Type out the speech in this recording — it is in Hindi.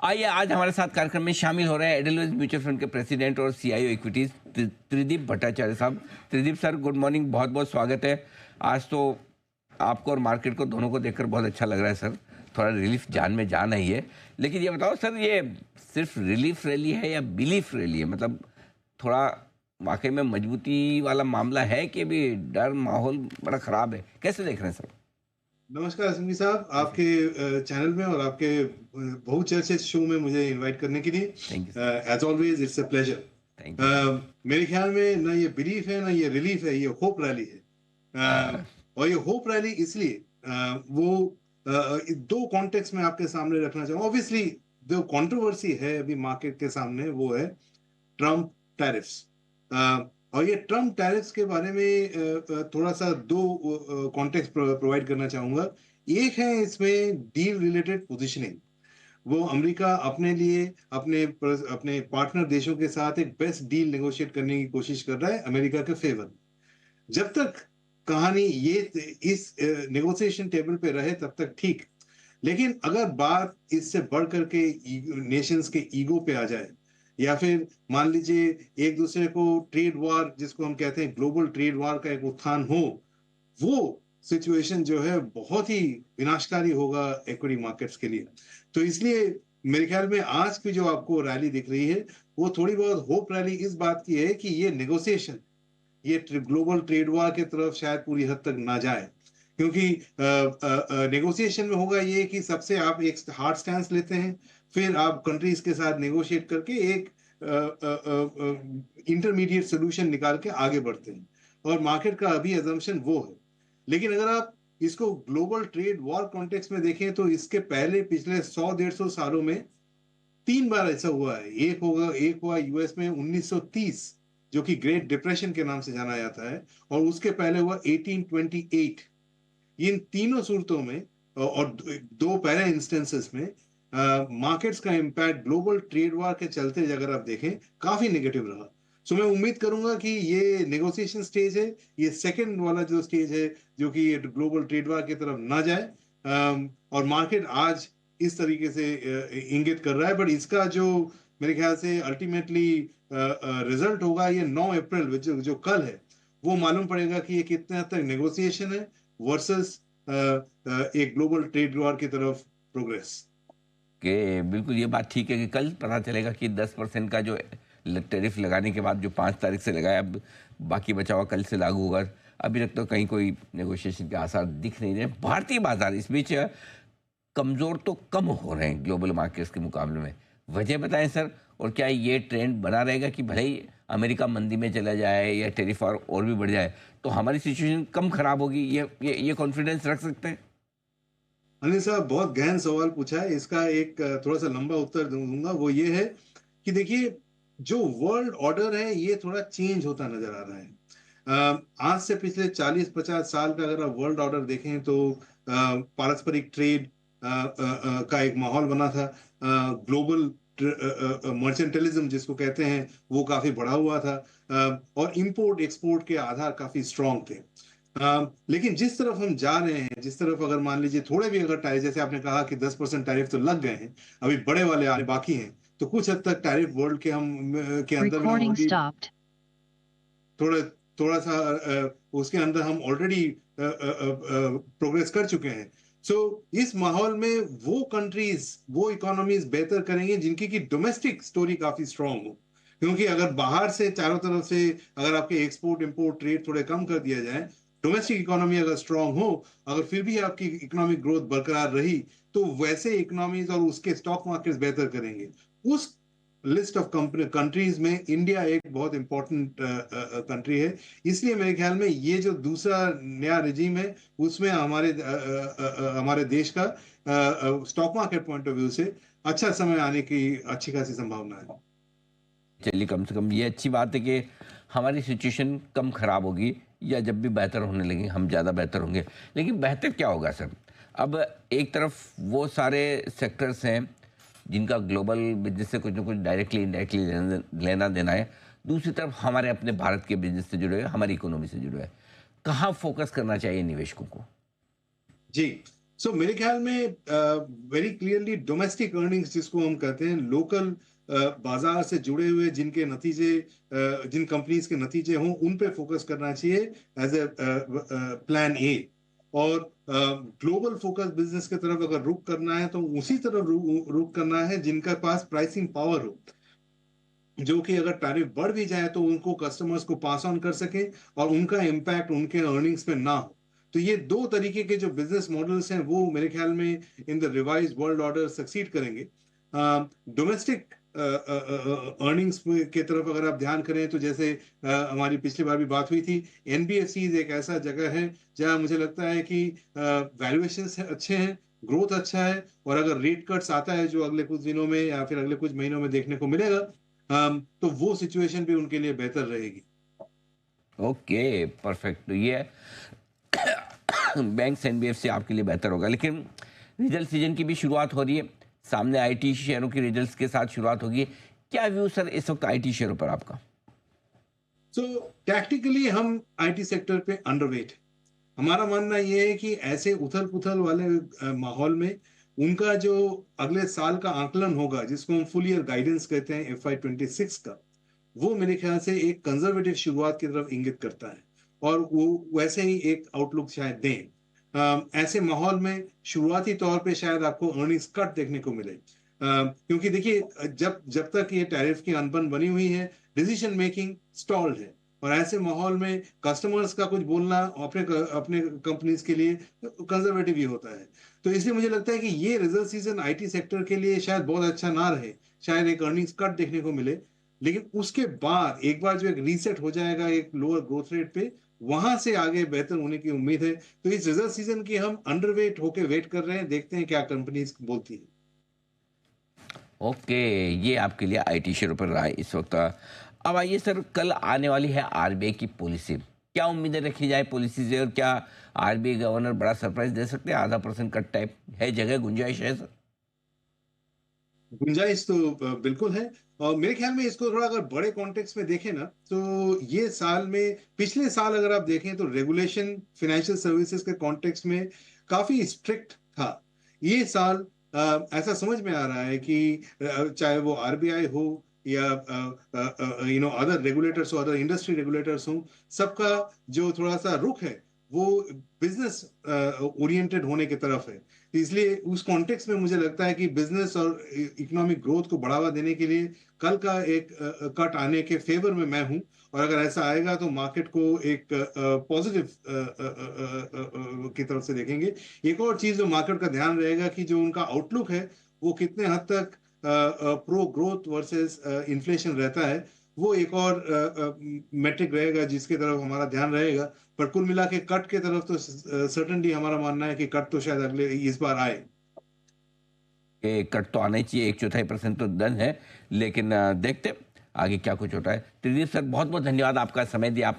आइए आज हमारे साथ कार्यक्रम में शामिल हो रहे हैं एडेलवेज म्यूचुअल फंड के प्रेसिडेंट और सीईओ इक्विटीज त्रिदीप भट्टाचार्य साहब। त्रिदीप सर, गुड मॉर्निंग, बहुत बहुत स्वागत है। आज तो आपको और मार्केट को दोनों को देखकर बहुत अच्छा लग रहा है सर। थोड़ा रिलीफ जान में जान आई है, लेकिन ये बताओ सर, ये सिर्फ रिलीफ रैली है या बिलीफ रैली है? मतलब थोड़ा वाकई में मजबूती वाला मामला है कि अभी डर माहौल बड़ा खराब है, कैसे देख रहे हैं सर? नमस्कार सिंघवी साहब, आपके चैनल में और आपके बहुचर्चित शो में मुझे इनवाइट करने के लिए thank you as always it's a pleasure. Thank you. मेरे ख्याल में ना ये बिलीफ है ना ये रिलीफ है, ये होप रैली है। और ये होप रैली इसलिए दो कॉन्टेक्स्ट में आपके सामने रखना चाहूंगा। ऑब्वियसली जो कंट्रोवर्सी है अभी मार्केट के सामने वो है ट्रम्प टैरिफ्स। और ये ट्रम्प टैरिफ्स के बारे में थोड़ा सा दो कॉन्टेक्स्ट प्रोवाइड करना चाहूंगा। एक है इसमें डील रिलेटेड पोजीशनिंग। वो अमेरिका अपने लिए अपने पार्टनर देशों के साथ एक बेस्ट डील नेगोशिएट करने की कोशिश कर रहा है अमेरिका के फेवर। जब तक कहानी ये इस नेगोशिएशन टेबल पे रहे तब तक ठीक, लेकिन अगर बात इससे बढ़ करके नेशंस के ईगो पे आ जाए या फिर मान लीजिए एक दूसरे को ट्रेड वॉर, जिसको हम कहते हैं ग्लोबल ट्रेड वॉर का एक उत्थान हो, वो सिचुएशन जो है बहुत ही विनाशकारी होगा इक्विटी मार्केट्स के लिए। तो इसलिए मेरे ख्याल में आज की जो आपको रैली दिख रही है वो थोड़ी बहुत होप रैली इस बात की है कि ये नेगोशिएशन ये ग्लोबल ट्रेड वॉर की तरफ शायद पूरी हद तक ना जाए। क्योंकि नेगोशिएशन में होगा ये कि सबसे आप एक हार्ड स्टैंस लेते हैं, फिर आप कंट्रीज के साथ नेगोशिएट करके एक इंटरमीडिएट सोल्यूशन निकाल के आगे बढ़ते हैं, और मार्केट का अभी अजम्पशन वो है। लेकिन अगर आप इसको ग्लोबल ट्रेड वॉर कॉन्टेक्स्ट में देखें तो इसके पहले पिछले 100-150 सालों में 3 बार ऐसा हुआ है। एक हुआ यूएस में 1930, जो कि ग्रेट डिप्रेशन के नाम से जाना जाता है, और उसके पहले हुआ 1828। इन तीनों सूरतों में और दो पहले इंस्टेंसेस में मार्केट्स का इंपैक्ट ग्लोबल ट्रेड वॉर के चलते अगर आप देखें काफी नेगेटिव रहा। सो मैं उम्मीद करूंगा कि ये नेगोशिएशन स्टेज है, ये सेकंड वाला जो स्टेज है जो कि ग्लोबल ट्रेड वॉर की तरफ ना जाए। और मार्केट आज इस तरीके से इंगित कर रहा है, बट इसका जो मेरे ख्याल से अल्टीमेटली रिजल्ट होगा ये 9 अप्रैल जो कल है, वो मालूम पड़ेगा कि ये कितने हद तक नेगोशिएशन है वर्सेस एक ग्लोबल ट्रेड वॉर की तरफ प्रोग्रेस। कि बिल्कुल ये बात ठीक है कि कल पता चलेगा कि 10% का जो टैरिफ लगाने के बाद जो 5 तारीख से लगाया, अब बाकी बचा हुआ कल से लागू होगा। अभी तक तो कहीं कोई नेगोशिएशन के आसार दिख नहीं रहे। भारतीय बाजार इस बीच कमज़ोर तो कम हो रहे हैं ग्लोबल मार्केट्स के मुकाबले में, वजह बताएं सर। और क्या ये ट्रेंड बना रहेगा कि भले ही अमेरिका मंदी में चला जाए या टैरिफ और भी बढ़ जाए तो हमारी सिचुएशन कम खराब होगी? ये कॉन्फिडेंस रख सकते हैं? अनिल साहब, बहुत गहन सवाल पूछा है। इसका एक थोड़ा सा लंबा उत्तर दूंगा। वो ये है कि देखिए, जो वर्ल्ड ऑर्डर है ये थोड़ा चेंज होता नजर आ रहा है। आज से पिछले 40-50 साल का अगर आप वर्ल्ड ऑर्डर देखें तो पारस्परिक ट्रेड का एक माहौल बना था। ग्लोबल मर्चेंटलिज्म जिसको कहते हैं वो काफी बढ़ा हुआ था, और इंपोर्ट एक्सपोर्ट के आधार काफी स्ट्रांग थे। लेकिन जिस तरफ हम जा रहे हैं, जिस तरफ अगर मान लीजिए थोड़े भी अगर टैरिफ, जैसे आपने कहा कि 10% टैरिफ तो लग गए हैं, अभी बड़े वाले आने बाकी हैं, तो कुछ हद तक टैरिफ वर्ल्ड के अंदर में थोड़ा थोड़ा सा उसके अंदर हम ऑलरेडी प्रोग्रेस कर चुके हैं। सो इस माहौल में वो कंट्रीज, वो इकोनॉमीज बेहतर करेंगे जिनकी की डोमेस्टिक स्टोरी काफी स्ट्रांग हो। क्योंकि अगर बाहर से चारों तरफ से अगर आपके एक्सपोर्ट इंपोर्ट ट्रेड थोड़े कम कर दिया जाए, डोमेस्टिक इकोनॉमी अगर स्ट्रांग हो, अगर फिर भी आपकी इकोनॉमिक ग्रोथ बरकरार रही, तो वैसे इकोनॉमीज और उसके स्टॉक मार्केट्स बेहतर करेंगे। उस लिस्ट ऑफ कंट्रीज में इंडिया एक बहुत इंपॉर्टेंट कंट्री है। इसलिए मेरे ख्याल में ये जो दूसरा नया रिजीम है उसमें हमारे देश का stock market point of view से अच्छा समय आने की अच्छी खासी संभावना है। चलिए, कम से कम ये अच्छी बात है कि हमारी सिचुएशन कम खराब होगी, या जब भी बेहतर होने लगे हम ज़्यादा बेहतर होंगे। लेकिन बेहतर क्या होगा सर? अब एक तरफ वो सारे सेक्टर्स हैं जिनका ग्लोबल बिजनेस से कुछ ना कुछ डायरेक्टली इनडायरेक्टली लेना देना है, दूसरी तरफ हमारे अपने भारत के बिजनेस से जुड़े हुए, हमारी इकोनॉमी से जुड़े हुए। कहाँ फोकस करना चाहिए निवेशकों को? जी, सो मेरे ख्याल में वेरी क्लियरली डोमेस्टिक अर्निंग्स जिसको हम कहते हैं, लोकल बाजार से जुड़े हुए जिनके नतीजे, जिन कंपनीज के नतीजे हों, उन पे फोकस करना चाहिए एज ए प्लान ए। और ग्लोबल फोकस बिजनेस की तरफ अगर रुख करना है तो उसी तरफ रुख करना है जिनका पास प्राइसिंग पावर हो, जो कि अगर टैरिफ बढ़ भी जाए तो उनको कस्टमर्स को पास ऑन कर सके और उनका इम्पैक्ट उनके अर्निंग्स पे ना हो। तो ये दो तरीके के जो बिजनेस मॉडल्स हैं वो मेरे ख्याल में in the revise world order succeed करेंगे। डोमेस्टिक अर्निंग्स के तरफ अगर आप ध्यान करें तो जैसे हमारी पिछली बार भी बात हुई थी, एनबीएफसी एक ऐसा जगह है जहां मुझे लगता है कि वैल्यूएशन अच्छे हैं, ग्रोथ अच्छा है, और अगर रेट कट्स आता है जो अगले कुछ दिनों में या फिर अगले कुछ महीनों में देखने को मिलेगा, तो वो सिचुएशन भी उनके लिए बेहतर रहेगी। Okay, perfect. तो ये बैंक एनबीएफसी आपके लिए बेहतर होगा, लेकिन रिजल्ट सीजन की भी शुरुआत हो रही है, सामने आईटी शेयरों की रिजल्ट्स के साथ शुरुआत होगी। क्या व्यू सर इस वक्त आईटी शेयरों पर आपका? सो टैक्टिकली हम आईटी सेक्टर पे अंडरवेट। हमारा मानना यह है कि ऐसे उथल पुथल वाले माहौल में उनका जो अगले साल का आकलन होगा, जिसको हम फुल ईयर गाइडेंस कहते हैं FY26 का, वो मेरे ख्याल से एक कंजर्वेटिव शुरुआत की तरफ इंगित करता है, और वो वैसे ही एक आउटलुक शायद दें। ऐसे माहौल में शुरुआती तौर पे शायद आपको अर्निंग्स कट देखने को मिले, क्योंकि देखिए जब जब तक ये टैरिफ की अनबन बनी हुई है, डिसीजन मेकिंग स्टॉल्ड है, और ऐसे माहौल में कस्टमर्स का कुछ बोलना अपने अपने कंपनीज के लिए कंजर्वेटिव ही होता है। तो इसलिए मुझे लगता है कि ये रिजल्ट सीजन आईटी सेक्टर के लिए शायद बहुत अच्छा ना रहे, शायद एक अर्निंग्स कट देखने को मिले। लेकिन उसके बाद एक बार जो एक रीसेट हो जाएगा एक लोअर ग्रोथ रेट पे, वहां से आगे बेहतर होने की उम्मीद है। तो इस रिजल्ट सीजन की हम अंडरवेट होके वेट कर रहे हैं, देखते हैं क्या कंपनीज बोलती है। ओके, ये आपके लिए आईटी शेयरों पर रहा है इस वक्त। अब आइए सर, कल आने वाली है आरबीआई की पॉलिसी। क्या उम्मीदें रखी जाए पॉलिसी से, और क्या आरबीआई गवर्नर बड़ा सरप्राइज दे सकते हैं? ½ % कट टाइप है, जगह गुंजाइश है सर? गुंजाइश तो बिल्कुल है। और मेरे ख्याल में इसको थोड़ा अगर बड़े कॉन्टेक्स्ट में देखें ना, तो ये साल में, पिछले साल अगर आप देखें तो रेगुलेशन फाइनेंशियल सर्विसेज के कॉन्टेक्स्ट में काफी स्ट्रिक्ट था। ये साल ऐसा समझ में आ रहा है कि चाहे वो आरबीआई हो या अदर रेगुलेटर्स हो, अदर इंडस्ट्री रेगुलेटर्स हो, सबका जो थोड़ा सा रुख है वो बिजनेस ओरिएंटेड होने की तरफ है। तो इसलिए उस कॉन्टेक्स्ट में मुझे लगता है कि बिजनेस और इकोनॉमिक ग्रोथ को बढ़ावा देने के लिए कल का एक कट आने के फेवर में मैं हूं। और अगर ऐसा आएगा तो मार्केट को एक पॉजिटिव की तरफ से देखेंगे। एक और चीज जो मार्केट का ध्यान रहेगा कि जो उनका आउटलुक है वो कितने हद तक प्रो ग्रोथ वर्सेस इन्फ्लेशन रहता है, वो एक और मेट्रिक रहेगा जिसकी तरफ हमारा ध्यान रहेगा। पर कुल मिला के कट के तरफ तो सर्टेनली हमारा मानना है कि कट तो शायद अगले इस बार आए। कि कट तो आना ही चाहिए, 1/4% तो डन है, लेकिन देखते हैं आगे क्या कुछ होता है। त्रिदीप सर, बहुत बहुत धन्यवाद, आपका समय दिया।